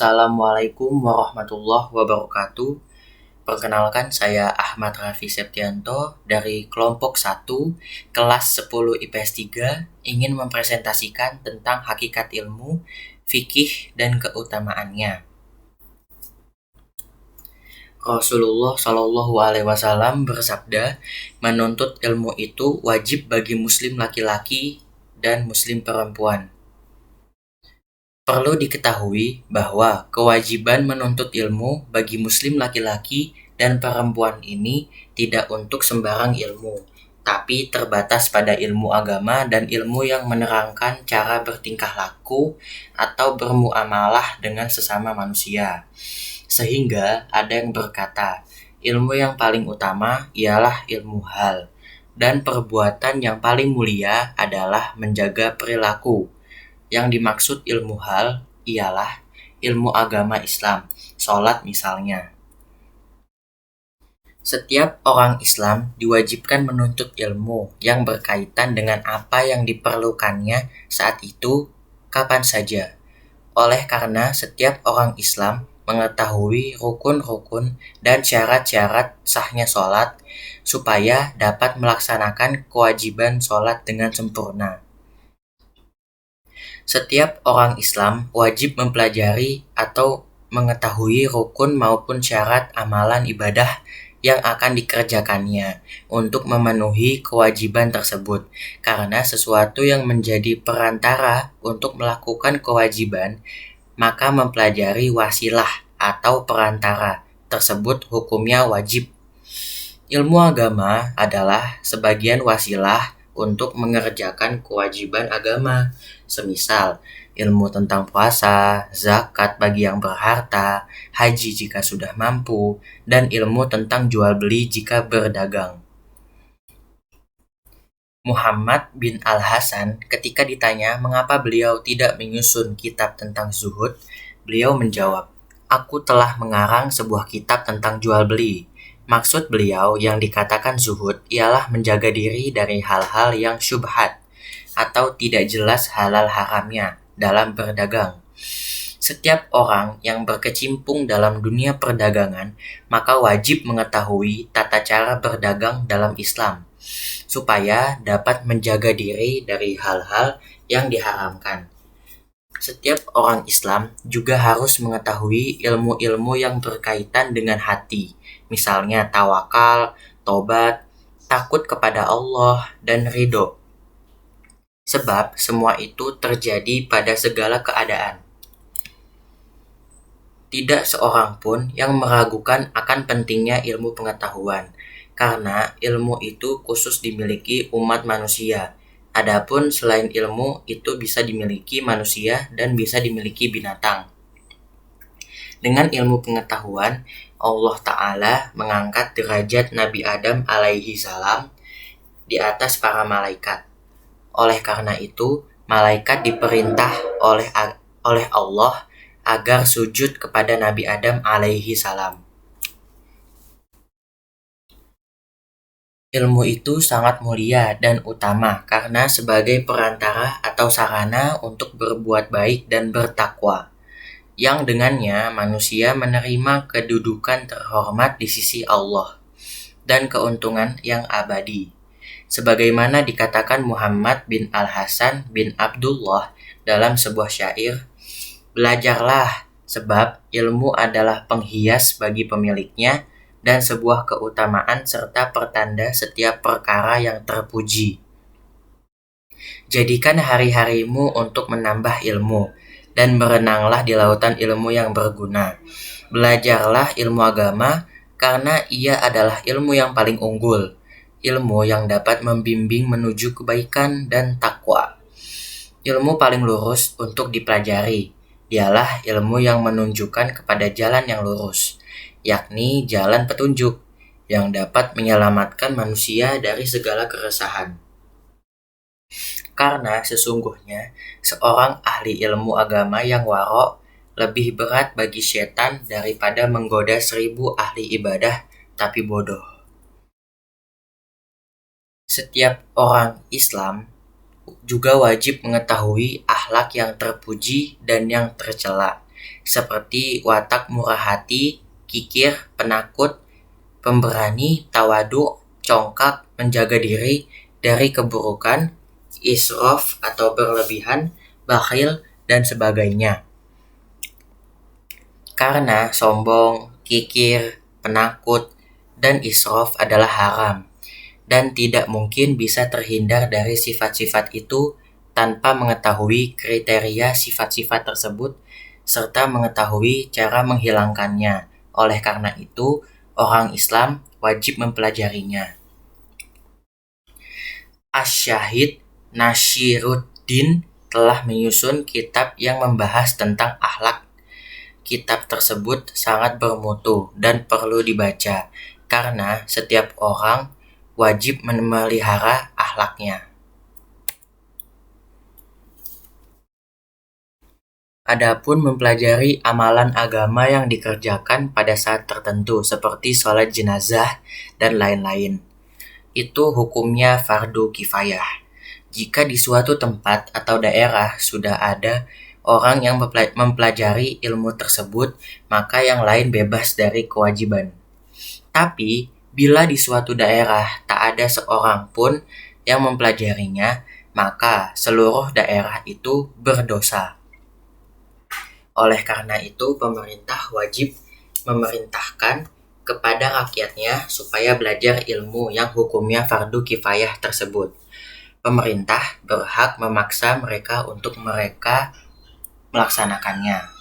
Assalamualaikum warahmatullahi wabarakatuh. Perkenalkan, saya Ahmad Raffi Septianto dari kelompok 1 kelas 10 IPS 3 ingin mempresentasikan tentang hakikat ilmu, fikih, dan keutamaannya. Rasulullah Shallallahu Alaihi Wasallam bersabda, menuntut ilmu itu wajib bagi muslim laki-laki dan muslim perempuan. Perlu diketahui bahwa kewajiban menuntut ilmu bagi muslim laki-laki dan perempuan ini tidak untuk sembarang ilmu, tapi terbatas pada ilmu agama dan ilmu yang menerangkan cara bertingkah laku atau bermuamalah dengan sesama manusia. Sehingga ada yang berkata, ilmu yang paling utama ialah ilmu hal, dan perbuatan yang paling mulia adalah menjaga perilaku. Yang dimaksud ilmu hal ialah ilmu agama Islam, sholat misalnya. Setiap orang Islam diwajibkan menuntut ilmu yang berkaitan dengan apa yang diperlukannya saat itu, kapan saja. Oleh karena setiap orang Islam mengetahui rukun-rukun dan syarat-syarat sahnya sholat, supaya dapat melaksanakan kewajiban sholat dengan sempurna. Setiap orang Islam wajib mempelajari atau mengetahui rukun maupun syarat amalan ibadah yang akan dikerjakannya untuk memenuhi kewajiban tersebut, karena sesuatu yang menjadi perantara untuk melakukan kewajiban, maka mempelajari wasilah atau perantara tersebut hukumnya wajib. Ilmu agama adalah sebagian wasilah untuk mengerjakan kewajiban agama, semisal ilmu tentang puasa, zakat bagi yang berharta, haji jika sudah mampu, dan ilmu tentang jual beli jika berdagang. Muhammad bin Al-Hasan ketika ditanya mengapa beliau tidak menyusun kitab tentang zuhud, beliau menjawab, "Aku telah mengarang sebuah kitab tentang jual beli." Maksud beliau yang dikatakan zuhud ialah menjaga diri dari hal-hal yang syubhat atau tidak jelas halal haramnya dalam berdagang. Setiap orang yang berkecimpung dalam dunia perdagangan maka wajib mengetahui tata cara berdagang dalam Islam, supaya dapat menjaga diri dari hal-hal yang diharamkan. Setiap orang Islam juga harus mengetahui ilmu-ilmu yang berkaitan dengan hati, misalnya tawakal, tobat, takut kepada Allah, dan ridho. Sebab semua itu terjadi pada segala keadaan. Tidak seorang pun yang meragukan akan pentingnya ilmu pengetahuan, karena ilmu itu khusus dimiliki umat manusia. Adapun selain ilmu itu bisa dimiliki manusia dan bisa dimiliki binatang. Dengan ilmu pengetahuan, Allah Ta'ala mengangkat derajat Nabi Adam alaihi salam di atas para malaikat. Oleh karena itu, malaikat diperintah oleh Allah agar sujud kepada Nabi Adam alaihi salam. Ilmu itu sangat mulia dan utama karena sebagai perantara atau sarana untuk berbuat baik dan bertakwa, yang dengannya manusia menerima kedudukan terhormat di sisi Allah dan keuntungan yang abadi. Sebagaimana dikatakan Muhammad bin Al-Hasan bin Abdullah dalam sebuah syair, "Belajarlah, sebab ilmu adalah penghias bagi pemiliknya dan sebuah keutamaan serta pertanda setiap perkara yang terpuji. Jadikan hari-harimu untuk menambah ilmu, dan berenanglah di lautan ilmu yang berguna. Belajarlah ilmu agama, karena ia adalah ilmu yang paling unggul, ilmu yang dapat membimbing menuju kebaikan dan takwa. Ilmu paling lurus untuk dipelajari, dialah ilmu yang menunjukkan kepada jalan yang lurus, yakni jalan petunjuk, yang dapat menyelamatkan manusia dari segala keresahan. Karena sesungguhnya seorang ahli ilmu agama yang waro' lebih berat bagi setan daripada menggoda 1000 ahli ibadah tapi bodoh. Setiap orang Islam juga wajib mengetahui akhlak yang terpuji dan yang tercela, seperti watak murah hati, kikir, penakut, pemberani, tawadu, congkak, menjaga diri dari keburukan, israf atau berlebihan, bakhil, dan sebagainya. Karena sombong, kikir, penakut, dan israf adalah haram, dan tidak mungkin bisa terhindar dari sifat-sifat itu tanpa mengetahui kriteria sifat-sifat tersebut serta mengetahui cara menghilangkannya. Oleh karena itu, orang Islam wajib mempelajarinya. Asy-Syahid Nashiruddin telah menyusun kitab yang membahas tentang akhlak. Kitab tersebut sangat bermutu dan perlu dibaca karena setiap orang wajib memelihara akhlaknya. Adapun mempelajari amalan agama yang dikerjakan pada saat tertentu seperti sholat jenazah dan lain-lain, itu hukumnya fardu kifayah. Jika di suatu tempat atau daerah sudah ada orang yang mempelajari ilmu tersebut, maka yang lain bebas dari kewajiban. Tapi, bila di suatu daerah tak ada seorang pun yang mempelajarinya, maka seluruh daerah itu berdosa. Oleh karena itu, pemerintah wajib memerintahkan kepada rakyatnya supaya belajar ilmu yang hukumnya fardu kifayah tersebut. Pemerintah berhak memaksa mereka untuk mereka melaksanakannya.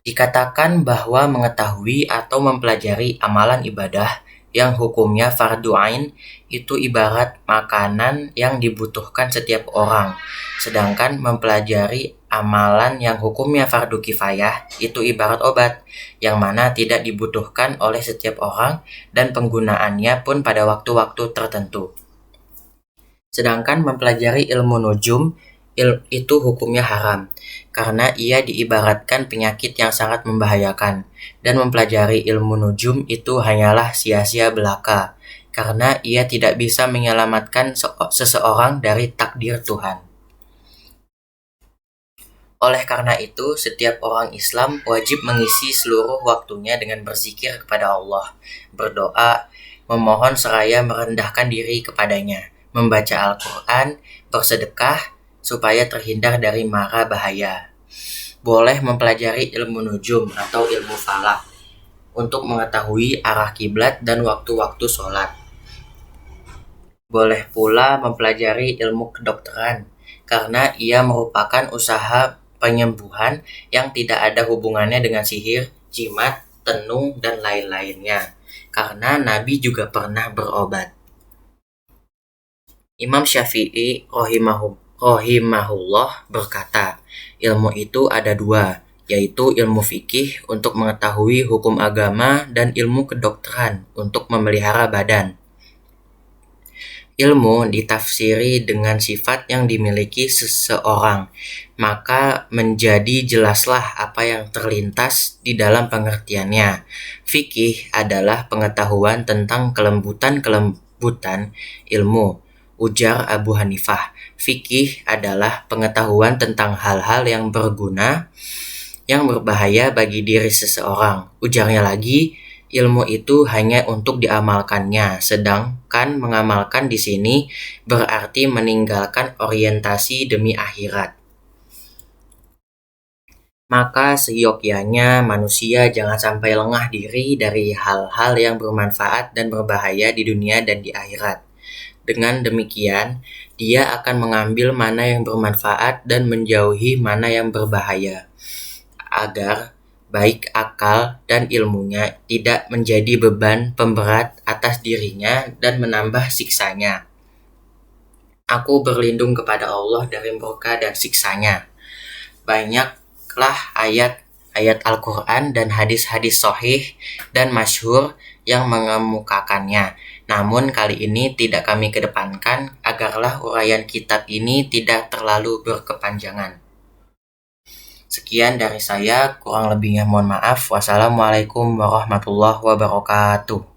Dikatakan bahwa mengetahui atau mempelajari amalan ibadah yang hukumnya fardu ain itu ibarat makanan yang dibutuhkan setiap orang, sedangkan mempelajari amalan yang hukumnya fardu kifayah itu ibarat obat yang mana tidak dibutuhkan oleh setiap orang dan penggunaannya pun pada waktu-waktu tertentu. Sedangkan mempelajari ilmu nujum itu hukumnya haram, karena ia diibaratkan penyakit yang sangat membahayakan, dan mempelajari ilmu nujum itu hanyalah sia-sia belaka, karena ia tidak bisa menyelamatkan seseorang dari takdir Tuhan. Oleh karena itu, setiap orang Islam wajib mengisi seluruh waktunya dengan berzikir kepada Allah, berdoa, memohon seraya merendahkan diri kepadanya, membaca Al-Quran, bersedekah, supaya terhindar dari mara bahaya. Boleh mempelajari ilmu nujum atau ilmu falak untuk mengetahui arah kiblat dan waktu-waktu sholat. Boleh pula mempelajari ilmu kedokteran karena ia merupakan usaha penyembuhan yang tidak ada hubungannya dengan sihir, jimat, tenung, dan lain-lainnya. Karena Nabi juga pernah berobat. Imam Syafi'i rahimahullah berkata, ilmu itu ada dua, yaitu ilmu fikih untuk mengetahui hukum agama dan ilmu kedokteran untuk memelihara badan. Ilmu ditafsiri dengan sifat yang dimiliki seseorang, maka menjadi jelaslah apa yang terlintas di dalam pengertiannya. Fikih adalah pengetahuan tentang kelembutan ilmu. Ujar Abu Hanifah, fikih adalah pengetahuan tentang hal-hal yang berguna, yang berbahaya bagi diri seseorang. Ujarnya lagi, ilmu itu hanya untuk diamalkannya, sedangkan mengamalkan di sini berarti meninggalkan orientasi demi akhirat. Maka seyogyanya manusia jangan sampai lengah diri dari hal-hal yang bermanfaat dan berbahaya di dunia dan di akhirat. Dengan demikian, dia akan mengambil mana yang bermanfaat dan menjauhi mana yang berbahaya, agar baik akal dan ilmunya tidak menjadi beban pemberat atas dirinya dan menambah siksanya. Aku berlindung kepada Allah dari murka dan siksanya. Banyaklah ayat-ayat Al-Quran dan hadis-hadis sahih dan masyhur yang mengemukakannya. Namun kali ini tidak kami kedepankan agarlah uraian kitab ini tidak terlalu berkepanjangan. Sekian dari saya, kurang lebihnya mohon maaf. Wassalamualaikum warahmatullahi wabarakatuh.